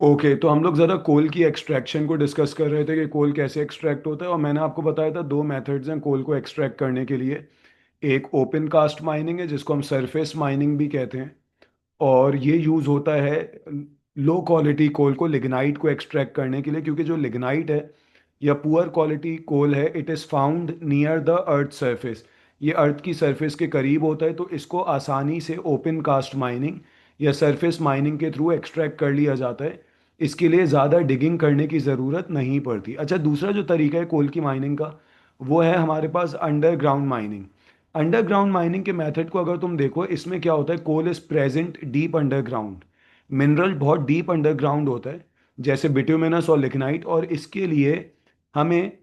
Okay, तो हम लोग ज़रा कोल की एक्सट्रैक्शन को डिस्कस कर रहे थे कि कोल कैसे एक्सट्रैक्ट होता है। और मैंने आपको बताया था दो मेथड्स हैं कोल को एक्सट्रैक्ट करने के लिए। एक ओपन कास्ट माइनिंग है जिसको हम सरफेस माइनिंग भी कहते हैं। और ये यूज़ होता है लो क्वालिटी कोल को, लिग्नाइट को एक्सट्रैक्ट करने के लिए, क्योंकि जो लिग्नाइट है या पुअर क्वालिटी कोल है, it is found near the earth surface. ये अर्थ की सरफेस के करीब होता है, तो इसको आसानी से ओपन कास्ट माइनिंग या सरफेस माइनिंग के थ्रू एक्सट्रैक्ट कर लिया जाता है। इसके लिए ज़्यादा डिगिंग करने की ज़रूरत नहीं पड़ती। अच्छा, दूसरा जो तरीका है कोल की माइनिंग का, वो है हमारे पास अंडरग्राउंड माइनिंग। अंडरग्राउंड माइनिंग के मेथड को अगर तुम देखो, इसमें क्या होता है, coal is present deep underground. Mineral बहुत डीप अंडरग्राउंड होता है, जैसे बिट्यूमिनस और लिग्नाइट, और इसके लिए हमें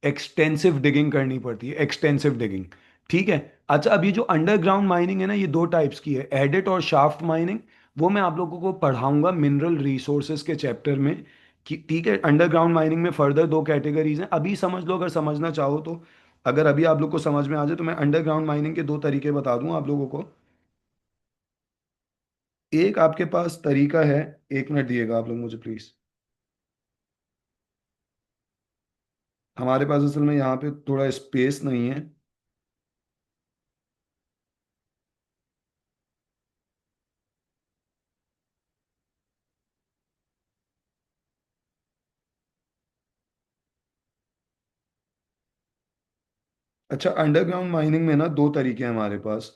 एक्सटेंसिव डिगिंग करनी पड़ती है, एक्सटेंसिव डिगिंग। ठीक है। अच्छा, अब ये जो अंडरग्राउंड माइनिंग है ना, ये दो टाइप्स की है, एडिट और शाफ्ट माइनिंग। वो मैं आप लोगों को पढ़ाऊंगा मिनरल रिसोर्सेज के चैप्टर में। कि ठीक है, अंडरग्राउंड माइनिंग में फर्दर दो कैटेगरीज हैं, अभी समझ लो अगर समझना चाहो तो। अगर अभी आप लोग को समझ में आ जाए तो मैं अंडरग्राउंड माइनिंग के दो तरीके बता दूं आप लोगों को। एक आपके पास तरीका है, एक मिनट दिएगा आप लोग मुझे प्लीज। हमारे पास असल में यहाँ पे थोड़ा स्पेस नहीं है। अच्छा, अंडरग्राउंड माइनिंग में ना दो तरीके हैं हमारे पास।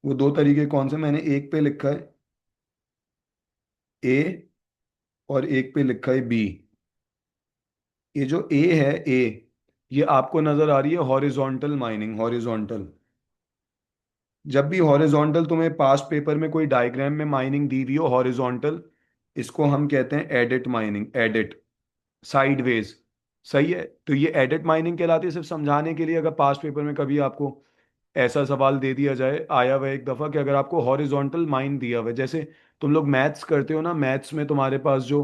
वो दो तरीके कौन से, मैंने एक पे लिखा है ए और एक पे लिखा है बी। ये जो ए है, ए, ये आपको नजर आ रही है हॉरिजॉन्टल माइनिंग, हॉरिजॉन्टल। जब भी हॉरिजॉन्टल तुम्हें पास्ट पेपर में कोई डायग्राम में माइनिंग दी हुई हो हॉरिजॉन्टल, इसको हम कहते हैं एडिट माइनिंग, एडिट, साइडवेज। सही है, तो ये एडिट माइनिंग कहलाती है। सिर्फ समझाने के लिए, अगर पास्ट पेपर में कभी आपको ऐसा सवाल दे दिया जाए, आया हुआ एक दफ़ा, कि अगर आपको हॉरिजॉन्टल माइन दिया हुआ है, जैसे तुम लोग मैथ्स करते हो ना, मैथ्स में तुम्हारे पास जो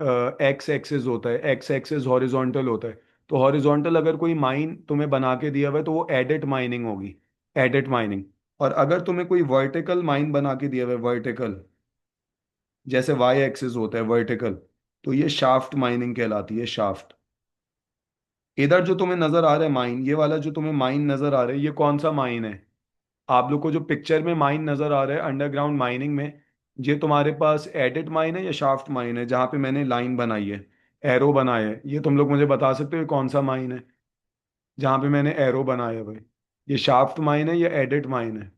एक्स एक्सिस होता है, एक्स एक्सिस हॉरिजॉन्टल होता है। तो हॉरिजॉन्टल अगर कोई माइन तुम्हें बना के दिया हुआ है तो वो एडिट माइनिंग होगी, एडिट माइनिंग। और अगर तुम्हें कोई वर्टिकल माइन बना के दिया हुआ है, वर्टिकल, जैसे वाई एक्सिस होता है वर्टिकल, तो ये शाफ्ट माइनिंग कहलाती है, शाफ्ट। इधर जो तुम्हें नजर आ रहा है माइन, ये वाला जो तुम्हें माइन नजर आ रहा है, ये कौन सा माइन है? आप लोग को जो पिक्चर में माइन नजर आ रहा है अंडरग्राउंड माइनिंग में, ये तुम्हारे पास एडिट माइन है या शाफ्ट माइन है? जहाँ पे मैंने लाइन बनाई है, एरो बनाया है, ये तुम लोग मुझे बता सकते हो ये कौन सा माइन है? जहाँ पे मैंने एरो बनाया है भाई, ये शाफ्ट माइन है या एडिट माइन है?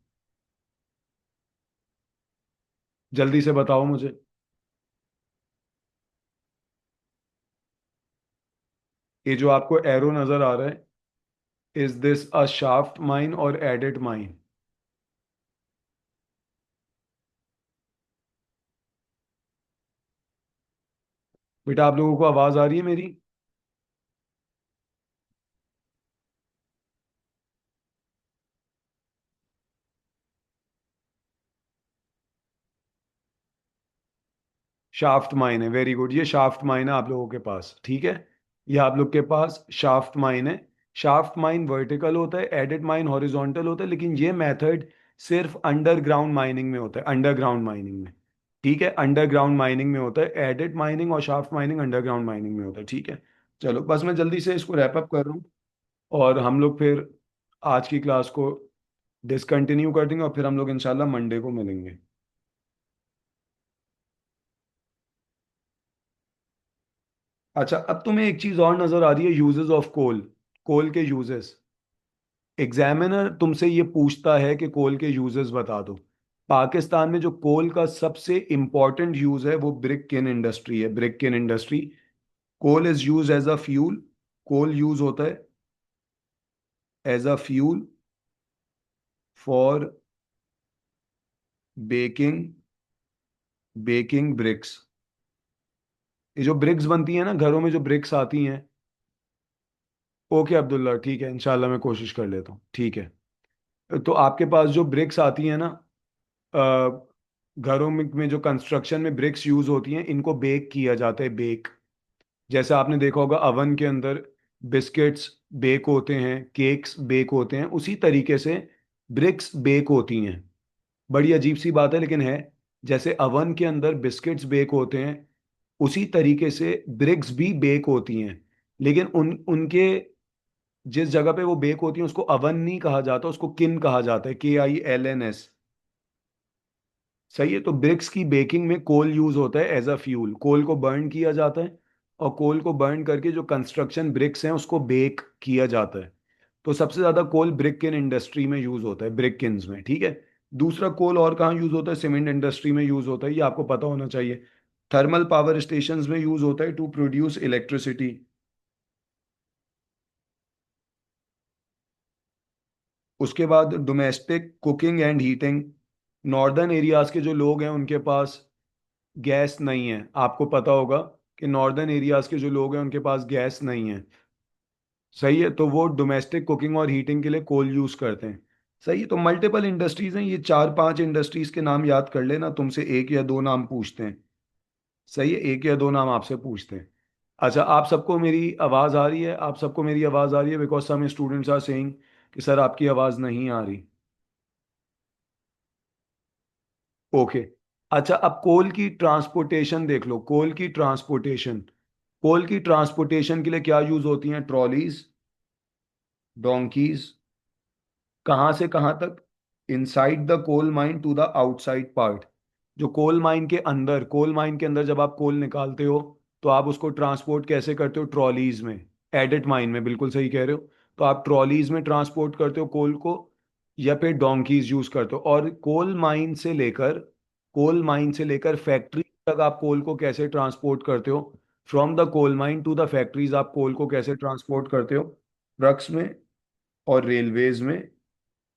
जल्दी से बताओ मुझे। ये जो आपको एरो नजर आ रहा है, is this a shaft mine और एडिट माइन? बेटा, आप लोगों को आवाज आ रही है मेरी? शाफ्ट माइन है, वेरी गुड, ये शाफ्ट माइन है आप लोगों के पास। ठीक है, ये आप लोग के पास शाफ्ट माइन है। शाफ्ट माइन वर्टिकल होता है, एडिट माइन हॉरिजॉन्टल होता है, लेकिन ये मेथड सिर्फ अंडरग्राउंड माइनिंग में होता है, अंडरग्राउंड माइनिंग में। ठीक है, अंडरग्राउंड माइनिंग में होता है, एडिट माइनिंग और शाफ्ट माइनिंग अंडरग्राउंड माइनिंग में होता है। ठीक है, चलो बस मैं जल्दी से इसको रैप अप कर रहा हूँ, और हम लोग फिर आज की क्लास को डिसकंटिन्यू कर देंगे, और फिर हम लोग इंशाल्लाह मंडे को मिलेंगे। अच्छा, अब तुम्हें एक चीज और नजर आ रही है, यूजेस ऑफ कोल, कोल के यूजेस। एग्जामिनर तुमसे ये पूछता है कि कोल के यूजेस बता दो। पाकिस्तान में जो कोल का सबसे इंपॉर्टेंट यूज है वो ब्रिक किन इंडस्ट्री है, brick kiln industry. Coal is use as a fuel, coal use होता है as a fuel for baking, baking bricks. ये जो ब्रिक्स बनती है ना घरों में, जो ब्रिक्स आती हैं। ओके अब्दुल्ला, ठीक है, इंशाल्लाह मैं कोशिश कर लेता हूँ। ठीक है, तो आपके पास जो ब्रिक्स आती हैं ना, अ, घरों में जो कंस्ट्रक्शन में ब्रिक्स यूज होती हैं, इनको बेक किया जाता है, बेक। जैसे आपने देखा होगा अवन के अंदर बिस्किट्स बेक होते हैं, केक्स बेक होते हैं, उसी तरीके से ब्रिक्स बेक होती हैं। बड़ी अजीब सी बात है लेकिन है। जैसे अवन के अंदर बिस्किट्स बेक होते हैं, उसी तरीके से ब्रिक्स भी बेक होती हैं, लेकिन उनके जिस जगह पे वो बेक होती हैं उसको अवन नहीं कहा जाता, उसको किन कहा जाता है, KILNS। सही है। तो ब्रिक्स की बेकिंग में कोल यूज होता है एज अ फ्यूल, कोल को बर्न किया जाता है, और कोल को बर्न करके जो कंस्ट्रक्शन ब्रिक्स हैं उसको बेक किया जाता है। तो सबसे ज्यादा कोल ब्रिक किन इंडस्ट्री में यूज होता है, ब्रिक किन्स में, ठीक है। दूसरा कोल और कहाँ यूज होता है, सीमेंट इंडस्ट्री में यूज होता है, ये आपको पता होना चाहिए। थर्मल पावर स्टेशंस में यूज होता है टू प्रोड्यूस इलेक्ट्रिसिटी। उसके बाद domestic cooking and heating, northern areas के जो लोग हैं उनके पास गैस नहीं है, आपको पता होगा कि नॉर्दर्न एरियाज के जो लोग हैं उनके पास गैस नहीं है। सही है। तो वो डोमेस्टिक कुकिंग और हीटिंग के लिए कोल यूज करते हैं। सही है। तो मल्टीपल इंडस्ट्रीज हैं, ये 4-5 इंडस्ट्रीज के नाम याद कर लेना, तुमसे एक या दो नाम पूछते हैं। सही है, एक या दो नाम आपसे पूछते हैं। अच्छा, आप सबको मेरी आवाज़ आ रही है? आप सबको मेरी आवाज़ आ रही है? Because some students are saying कि सर आपकी आवाज़ नहीं आ रही। ओके। अच्छा, अब कोल की ट्रांसपोर्टेशन देख लो, कोल की ट्रांसपोर्टेशन। कोल की ट्रांसपोर्टेशन के लिए क्या यूज होती हैं? Trolleys, donkeys. कहाँ से कहाँ तक? Inside the coal mine to the outside part. जो कोल माइन के अंदर, कोल माइन के अंदर जब आप कोल निकालते हो तो आप उसको ट्रांसपोर्ट कैसे करते हो? ट्रॉलीज में। एडिट माइन में, बिल्कुल सही कह रहे हो। तो आप ट्रॉलीज में ट्रांसपोर्ट करते हो कोल को, या फिर डोंकीज यूज करते हो। और कोल माइन से लेकर फैक्ट्री तक आप कोल को कैसे ट्रांसपोर्ट करते हो? From the coal mine to the factories आप कोल को कैसे ट्रांसपोर्ट करते हो? ट्रक्स में और रेलवेज में।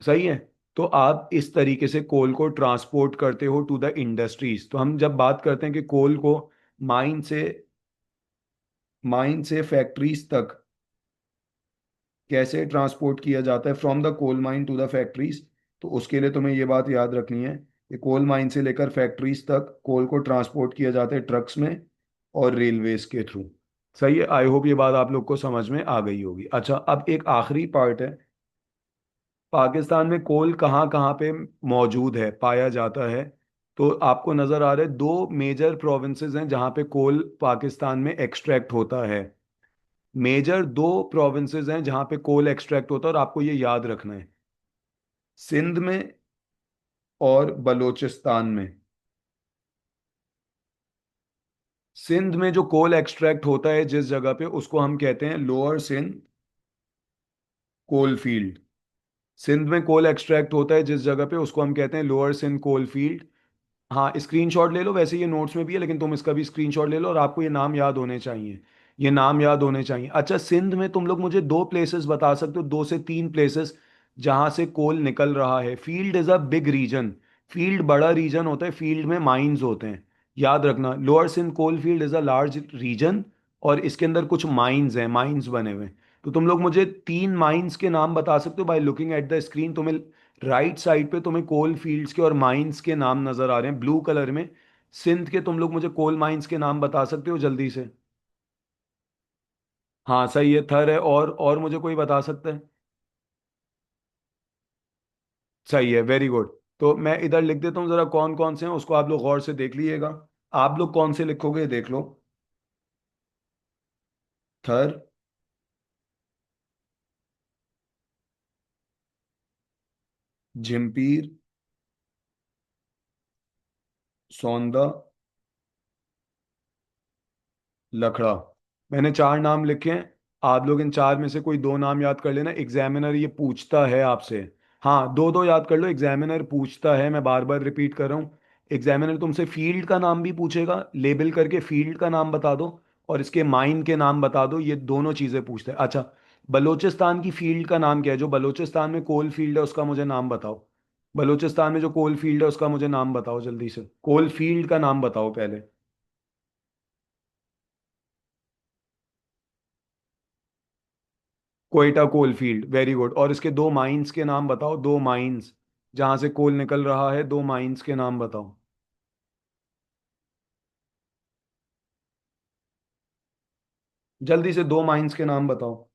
सही है। तो आप इस तरीके से कोल को ट्रांसपोर्ट करते हो टू द इंडस्ट्रीज। तो हम जब बात करते हैं कि कोल को माइन से माइन से फैक्ट्रीज तक कैसे ट्रांसपोर्ट किया जाता है, from the coal mine to the factories, तो उसके लिए तुम्हें ये बात याद रखनी है कि कोल माइन से लेकर फैक्ट्रीज तक कोल को ट्रांसपोर्ट किया जाता है ट्रक्स में और रेलवेज के थ्रू। सही है। आई होप ये बात आप लोग को समझ में आ गई होगी। अच्छा, अब एक आखिरी पार्ट है, पाकिस्तान में कोल कहाँ कहाँ पे मौजूद है, पाया जाता है। तो आपको नजर आ रहा है दो मेजर प्रोविंसेस हैं जहाँ पे कोल पाकिस्तान में एक्सट्रैक्ट होता है। मेजर दो प्रोविंसेस हैं जहाँ पे कोल एक्सट्रैक्ट होता है, और आपको ये याद रखना है। सिंध में और बलूचिस्तान में। सिंध में जो कोल एक्सट्रैक्ट होता है जिस जगह पे, उसको हम कहते हैं lower Sindh coal field. Sindh में कोल एक्सट्रैक्ट होता है जिस जगह पे, उसको हम कहते हैं लोअर सिंध कोल फील्ड। हाँ, स्क्रीनशॉट ले लो, वैसे ये नोट्स में भी है लेकिन तुम इसका भी स्क्रीनशॉट ले लो, और आपको ये नाम याद होने चाहिए। ये नाम याद होने चाहिए। अच्छा, सिंध में तुम लोग मुझे दो प्लेसेस बता सकते हो, 2 से 3 प्लेसेस जहां से कोल निकल रहा है। Field is a big region, field बड़ा रीजन होता है, फील्ड में माइंस होते हैं। याद रखना, lower Sindh coal field is a large region, और इसके अंदर कुछ माइंस हैं, माइंस बने हुए हैं। तो तुम लोग मुझे 3 माइंस के नाम बता सकते हो by looking at the screen. तुम्हें राइट साइड पे तुम्हें कोल फील्ड्स के और माइंस के नाम नजर आ रहे हैं ब्लू कलर में। सिंध के तुम लोग मुझे कोल माइंस के नाम बता सकते हो जल्दी से? हाँ सही है, थर है, और मुझे कोई बता सकता है? सही है, वेरी गुड। तो मैं इधर लिख देता हूँ, जरा कौन कौन से हैं उसको आप लोग गौर से देख लीजिएगा। आप लोग कौन से लिखोगे देख लो। थर, झिम्पीर, सौंदा, लखड़ा। मैंने 4 नाम लिखे हैं। आप लोग इन 4 में से कोई 2 नाम याद कर लेना, एग्जामिनर ये पूछता है आपसे। हाँ, दो दो याद कर लो, एग्जामिनर पूछता है, मैं बार बार रिपीट कर रहा हूँ। एग्जामिनर तुमसे फील्ड का नाम भी पूछेगा, लेबल करके फील्ड का नाम बता दो, और इसके माइन के नाम बता दो, ये दोनों चीज़ें पूछते हैं। अच्छा, बलूचिस्तान की फील्ड का नाम क्या है? जो बलूचिस्तान में कोल फील्ड है उसका मुझे नाम बताओ। बलूचिस्तान में जो कोल फील्ड है उसका मुझे नाम बताओ जल्दी से, कोल फील्ड का नाम बताओ पहले। Quetta coal field, very good. और इसके 2 माइंस के नाम बताओ, 2 माइंस जहां से कोल निकल रहा है, 2 माइंस के नाम बताओ। जल्दी से 2 माइंस के नाम बताओ।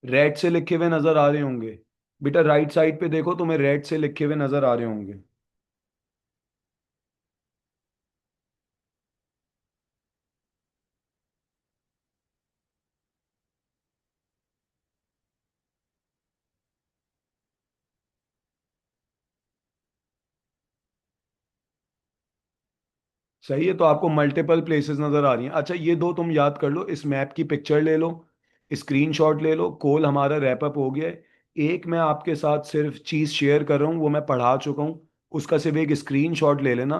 रेड से लिखे हुए नजर आ रहे होंगे। बेटा राइट साइड पे देखो, तुम्हें रेड से लिखे हुए नजर आ रहे होंगे। सही है, तो आपको मल्टीपल प्लेसेस नज़र आ रही हैं। अच्छा, ये दो तुम याद कर लो, इस मैप की पिक्चर ले लो, स्क्रीनशॉट ले लो। कॉल हमारा रैप अप हो गया है। एक मैं आपके साथ सिर्फ चीज़ शेयर कर रहा हूँ, वो मैं पढ़ा चुका हूँ, उसका सिर्फ एक स्क्रीनशॉट ले लेना।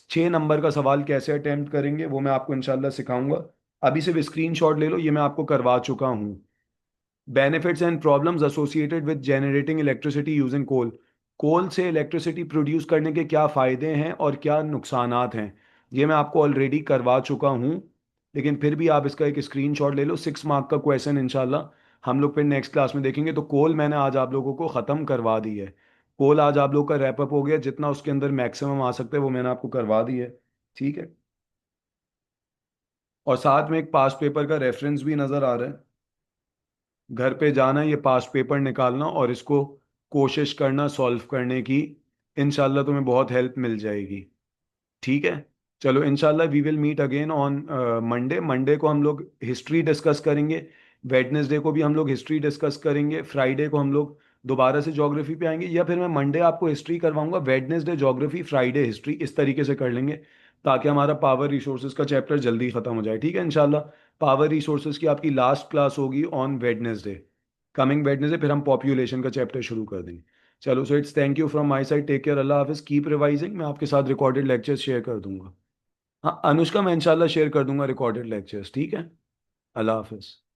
6 नंबर का सवाल कैसे अटेम्प्ट करेंगे वो मैं आपको इंशाल्लाह सिखाऊंगा। अभी सिर्फ स्क्रीनशॉट ले लो, ये मैं आपको करवा चुका हूँ। Benefits and problems associated with generating electricity using coal. Coal से इलेक्ट्रिसिटी प्रोड्यूस करने के क्या फ़ायदे हैं और क्या नुकसानात हैं, ये मैं आपको ऑलरेडी करवा चुका हूँ। लेकिन फिर भी आप इसका एक स्क्रीनशॉट ले लो। 6 मार्क का क्वेश्चन इंशाल्लाह हम लोग फिर नेक्स्ट क्लास में देखेंगे। तो कोल मैंने आज आप लोगों को ख़त्म करवा दी है। कोल आज आप लोग का रैपअप हो गया, जितना उसके अंदर मैक्सिमम आ सकता है वो मैंने आपको करवा दी है। ठीक है। और साथ में एक पास्ट पेपर का रेफरेंस भी नज़र आ रहा है। घर पे जाना, ये पास्ट पेपर निकालना और इसको कोशिश करना सॉल्व करने की। इंशाल्लाह तुम्हें बहुत हेल्प मिल जाएगी। ठीक है। चलो, इंशाल्लाह we will meet again on Monday. Monday को हम लोग हिस्ट्री डिस्कस करेंगे। वेडनेसडे को भी हम लोग हिस्ट्री डिस्कस करेंगे। फ्राइडे को हम लोग दोबारा से ज्योग्राफी पे आएंगे, या फिर मैं मंडे आपको हिस्ट्री करवाऊंगा, वेडनेसडे ज्योग्राफी, फ्राइडे हिस्ट्री, इस तरीके से कर लेंगे, ताकि हमारा पावर रिसोर्सेज का चैप्टर जल्दी खत्म हो जाए। ठीक है इंशाल्लाह। पावर रिसोर्सेज की आपकी लास्ट क्लास होगी ऑन वेडनेसडे, कमिंग वेडनेसडे, फिर हम पॉपुलेशन का चैप्टर शुरू कर देंगे। चलो, so it's thank you from my side, take care, अल्लाह हाफिज़, कीप रिवाइजिंग। मैं आपके साथ रिकॉर्डेड लेक्चर्स शेयर कर दूंगा। हाँ अनुष्का, मैं इंशाल्लाह शेयर कर दूंगा रिकॉर्डेड लेक्चर्स। ठीक है। अल्लाह हाफिज़।